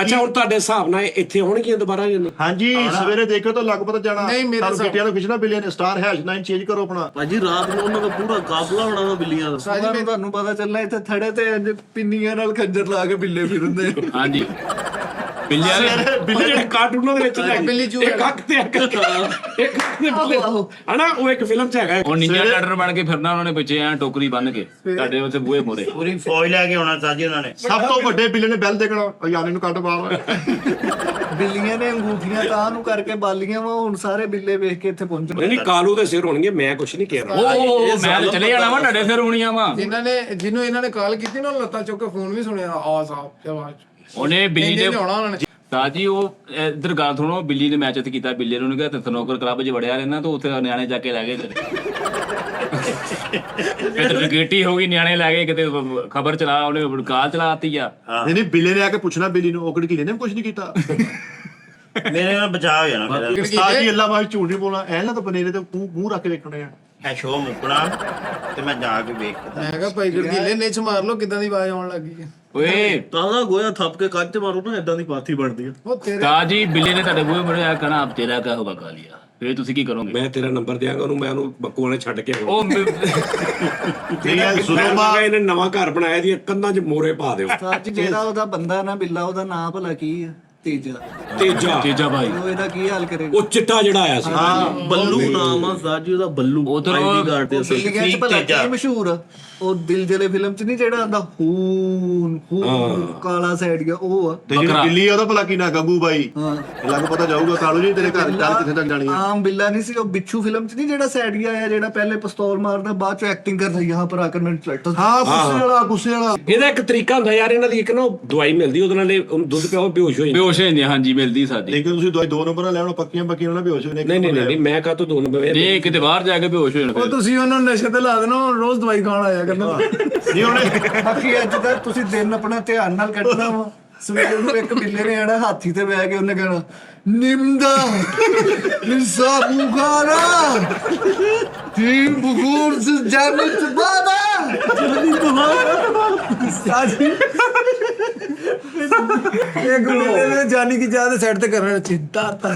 ਅੱਛਾ ਹੁਣ ਤੁਹਾਡੇ ਹਿਸਾਬ ਨਾਲ ਇੱਥੇ ਆਉਣਗੀਆਂ ਦੁਬਾਰਾ ਜਦੋਂ? ਹਾਂਜੀ ਸਵੇਰੇ ਦੇਖੋ ਤਾਂ ਲੱਗ ਪਤਾ ਜਾਣਾ। ਨਹੀਂ, ਮੇਰੇ ਤੁਹਾਨੂੰ ਹਿਸਾਬ- ਗਿੱਟਿਆਂ ਨੂੰ ਖਿੱਚਣਾ ਬਿੱਲੀਆਂ ਨੇ। ਸਟਾਰ ਹੈਸ਼ 9 ਚੇਂਜ ਕਰੋ ਆਪਣਾ। ਭਾਜੀ ਰਾਤ ਨੂੰ ਉਹਨਾਂ ਦਾ ਪੂਰਾ ਕਾਬਲਾ ਹੋਣਾ ਵਾ ਬਿੱਲੀਆਂ ਦਾ। ਸਾਜੀ ਤੁਹਾਨੂੰ ਪਤਾ ਚੱਲਣਾ ਇੱਥੇ ਥੜੇ ਤੇ ਇੰਜ ਪਿੰਨੀਆਂ ਨਾਲ ਖੰਜਰ ਲਾ ਕੇ ਬਿੱਲੇ ਫਿਰਦੇ। ਹਾਂਜੀ ਬਿੱਲੀਆਂ ਦੇ ਉਹ ਜਿਹੜੇ ਕਾਰਟੂਨਾਂ ਦੇ ਵਿੱਚ ਬਿੱਲੀ ਚੂਹੇ ਇੱਕ ਅੱਖ ਤੇ ਅੱਖ ਇੱਕ ਅੱਖ ਦੇ ਬਿੱਲੇ ਹਨਾ, ਉਹ ਇੱਕ ਫਿਲਮ 'ਚ ਹੈਗਾ। ਉਹ ਨਿੰਜਾ ਟਰਟਲ ਬਣ ਕੇ ਫਿਰਨਾ ਉਹਨਾਂ ਨੇ ਪਿੱਛੇ ਐ ਟੋਕਰੀ ਬੰਨ ਕੇ ਤੁਹਾਡੇ ਉੱਤੇ ਬੂਹੇ ਮੋਰੇ। ਪੂਰੀ ਫੌਜ ਲੈ ਕੇ ਆਉਣਾ ਸਾਜੀ ਉਹਨਾਂ ਨੇ। ਸਭ ਤੋਂ ਵੱਡੇ ਬਿੱਲੇ ਨੇ ਬੈਲ ਦੇਖਣਾ, ਉਹ ਯਾਨੀ ਨੂੰ ਕੱਟ ਮਾਰਨਾ। ਬਿੱਲੀਆਂ ਨੇ ਅੰਗੂਠੀਆਂ ਤਾਂ ਨੂੰ ਕਰਕੇ ਬਾਲੀਆਂ ਵਾ। ਹੁਣ ਸਾਰੇ ਬਿੱਲੇ ਵੇਖ ਕੇ ਇੱਥੇ ਪਹੁੰਚਣ। ਨਹੀਂ ਕਾਲੂ ਦੇ ਸਿਰ ਹੋਣਗੇ, ਮੈਂ ਕੁਛ ਨਹੀਂ ਕਹਿ ਰਿਹਾ। ਉਹ ਮੈਂ ਤਾਂ ਚਲੇ ਜਾਣਾ ਵਾ, ਤੁਹਾਡੇ ਸਿਰ ਹੋਣੀਆਂ ਵਾ। ਜਿਹਨੂੰ ਇਹਨਾਂ ਨੇ ਕਾਲ ਕੀਤੀ ਨਾ, ਲੱਤਾਂ ਚੁੱਕ ਕੇ ਫੋਨ ਵੀ ਸੁਣਿਆ ਆ ਸਾਹਿਬ ਆਵਾਜ਼। ਉਹਨੇ ਬਿੱਲੀ ਨੇ ਆਉਣਾ ਉਹਨਾਂ ਨੇ। ਸਾਜੀ ਉਹ ਇੱਧਰ ਗੱਲ ਸੁਣੋ, ਬਿੱਲੀ ਨੇ ਮੈਚ ਇੱਥੇ ਕੀਤਾ। ਬਿੱਲੇ ਨੂੰ ਕਿਹਾ ਤੇ ਸਨੋਕਰ ਕਲੱਬ 'ਚ ਵੜਿਆ ਰਹਿਣਾ, ਤਾਂ ਉੱਥੇ ਨਿਆਣੇ ਜਾ ਕੇ ਲੈ ਗਏ। ਕਿਤੇ ਗੇਟੀ ਹੋ ਗਈ, ਨਿਆਣੇ ਲੈ ਗਏ। ਕਿਤੇ ਖਬਰ ਚਲਾ, ਉਹਨੇ ਕਾਲ ਚਲਾਤੀ ਆ। ਨਹੀਂ ਬਿੱਲੇ ਨੇ ਆ ਕੇ ਪੁੱਛਣਾ ਬਿੱਲੀ ਨੂੰ, ਉਹ ਕਿਹੜੀ ਨੇ ਕੁਝ ਨਹੀਂ ਕੀਤਾ। ਮੇਰੇ ਨਾਲ ਬਚਾ ਹੋ ਜਾਣਾ ਮੇਰਾ। ਉਸਤਾਦ ਜੀ ਅੱਲਾ ਮਾਰ ਝੂਠ ਨਹੀਂ ਬੋਲਣਾ। ਐ ਨਾ ਤਾਂ ਬਨੇਰੇ ਤੇ ਮੂੰਹ ਰੱਖ ਕੇ ਦੇਖਣੇ ਆ। ਇਹ ਸ਼ੋਅ ਮੁੱਕਣਾ ਤੇ ਮੈਂ ਜਾ ਕੇ ਵੇਖ ਕੇ ਮੈਂ ਕਿਹਾ ਭਾਈ ਗੜਗੀਲੇ ਨਿਚ ਮਾਰ ਲੋ, ਕਿਦਾਂ ਦੀ ਆਵਾਜ਼ ਆਉਣ ਲੱਗੀ ਹੈ। ਓਏ ਤਾਜ਼ਾ ਗੋਇਆ ਥੱਪ ਕੇ ਕੱਚ ਮਾਰੋ ਨਾ, ਏਦਾਂ ਦੀ ਪਾਥੀ ਬਣਦੀ ਆ। ਉਹ ਤੇਰੇ ਸਾਜੀ ਬਿੱਲੇ ਨੇ ਤੁਹਾਡੇ ਬੂਹੇ ਮੋਰੇ ਆ ਕਹਿਣਾ ਆਪ ਤੇਰਾ ਕਿਆ ਹੋਗਾ ਕਾਲੀਆ। ਫੇਰ ਤੁਸੀਂ ਕੀ ਕਰੋਗੇ? ਮੈਂ ਤੇਰਾ ਨੰਬਰ ਦਿਆਂਗਾ ਉਹਨੂੰ, ਮੈਂ ਉਹਨੂੰ ਬੱਕੂ ਵਾਲੇ ਛੱਡ ਕੇ ਆਉਣਾ। ਉਹ ਸੁਣੋ ਇਹਨੇ ਨਵਾਂ ਘਰ ਬਣਾਇਆ, ਇਹਦੀਆਂ ਕੰਧਾਂ 'ਚ ਮੋਰੇ ਪਾ ਦਿਓ। ਸੱਚ ਜਿਹੜਾ ਉਹਦਾ ਬੰਦਾ ਨਾ ਬਿੱਲਾ, ਉਹਦਾ ਨਾਂ ਭਲਾ ਕੀ ਆ? ਤੇਜਾ। ਤੇਜਾ ਭਾਈ ਉਹ ਇਹਦਾ ਕੀ ਹਾਲ ਕਰੇਗਾ? ਉਹ ਚਿੱਟਾ ਜਿਹੜਾ ਆਇਆ ਸੀ। ਬੱਲੂ ਨਾਮ ਆ ਸਾਜੀ ਉਹਦਾ, ਬੱਲੂ। ਉਧਰ ਆਈਡੀ ਦੇ ਅਸਲ ਬਿੱਲੀਆਂ ਚ ਭਲਾ ਕੀ ਮਸ਼ਹੂਰ ਆ? ਉਹ ਦਿਲ ਜਲੇ ਫਿਲਮ ਚ ਨਹੀਂ ਜਿਹੜਾ ਆਂਦਾ ਹੂਨ ਕਾਲਾ ਸੈਡ ਗਿਆ, ਉਹ ਆ। ਤੇ ਜਿਹੜੀ ਬਿੱਲੀ ਆ ਉਹਦਾ ਭਲਾ ਕੀ ਨਾ ਗੰਗੂ ਬਾਈ। ਹਾਂ ਲੱਗ ਪਤਾ ਜਾਊਗਾ ਕਾਲੂ ਜੀ ਤੇਰੇ ਘਰ ਚੱਲ ਕਿੱਥੇ ਤੱਕ ਜਾਣੀ ਹੈ। ਆਮ ਬਿੱਲਾ ਨਹੀਂ ਸੀ ਉਹ। ਬਿੱਛੂ ਫਿਲਮ ਚ ਨਹੀਂ ਜਿਹੜਾ ਸੈਡ ਗਿਆ ਆ, ਜਿਹੜਾ ਪਹਿਲੇ ਪਿਸਤੌਲ ਮਾਰਦਾ, ਬਾਅਦ ਚ ਐਕਟਿੰਗ ਕਰਦਾ ਯਹਾਂ ਪਰ ਆਕਰ ਮੈਂ ਟਰੈਕਟਰ। ਹਾਂ ਗੁੱਸੇ ਵਾਲਾ। ਇਹਦਾ ਇੱਕ ਤਰੀਕਾ ਹੁੰਦਾ ਯਾਰ, ਇਹਨਾਂ ਦੀ ਇੱਕ ਨਾ ਦਵਾਈ ਮਿਲਦੀ, ਉਹਦੇ ਨਾਲ ਉਹਨੂੰ ਦੁੱਧ ਪਿਆਓ ਬੇਹੋਸ਼ ਹੋ ਜਾਂਦਾ। ਬੇਹੋਸ਼ ਹੋ ਜਾਂਦੇ। ਹਾਂਜੀ ਮਿਲਦੀ ਸਾਡੀ। ਲੇਕਿਨ ਤੁਸੀਂ ਦਵਾਈ 2 ਨੰਬਰ ਨਾਲ ਲੈਣੋ, ਪੱਕੀਆਂ ਨਾ ਬੇਹੋਸ਼ ਹੋਣੇ। ਨਹੀਂ ਮੈਂ ਕਹਾਂ ਤੂੰ 2 ਨੰਬਰ ਦੇ ਕਿਤੇ ਬਾਹਰ ਜਾ ਕੇ ਬੇਹੋਸ਼ ਹੋ ਉਹ ਜਾਣਾ। ਤੁਸੀਂ ਉਹਨਾਂ ਨੂੰ ਨਸ਼ੇ ਤੇ ਲਾ ਦੇਣਾ, ਰੋਜ਼ ਦਵਾਈ ਖਾਣ ਆਇਆ ਕਰਨਾ। ਨਹੀਂ ਉਹਨੇ ਬਾਕੀ ਅੱਜ ਦਾ ਤੁਸੀਂ ਦਿਨ ਆਪਣਾ ਧਿਆਨ ਨਾਲ ਕੱਢਣਾ ਵਾ। ਸਵੇਰ ਨੂੰ ਇੱਕ ਬਿੱਲੇ ਨੇ ਆਣਾ ਹਾਥੀ ਤੇ ਬਹਿ ਕੇ, ਉਹਨੇ ਕਹਿਣਾ ਨਿੰਦਾ ਨਿਸਾ ਬੁਖਾਰਾ ਤੀਨ ਬੁਖੂਰ ਸੇ ਜਾਨੇ ਚਬਾਦਾ ਜਲਦੀ ਤੁਹਾਰਾ ਸਾਜੀ। ਇਹ ਗੁਰੂ ਨੇ ਜਾਨੀ ਕੀ ਜਾਨ ਸਾਈਡ ਤੇ ਕਰਨਾ ਚਿੰਤਾ ਤਾਂ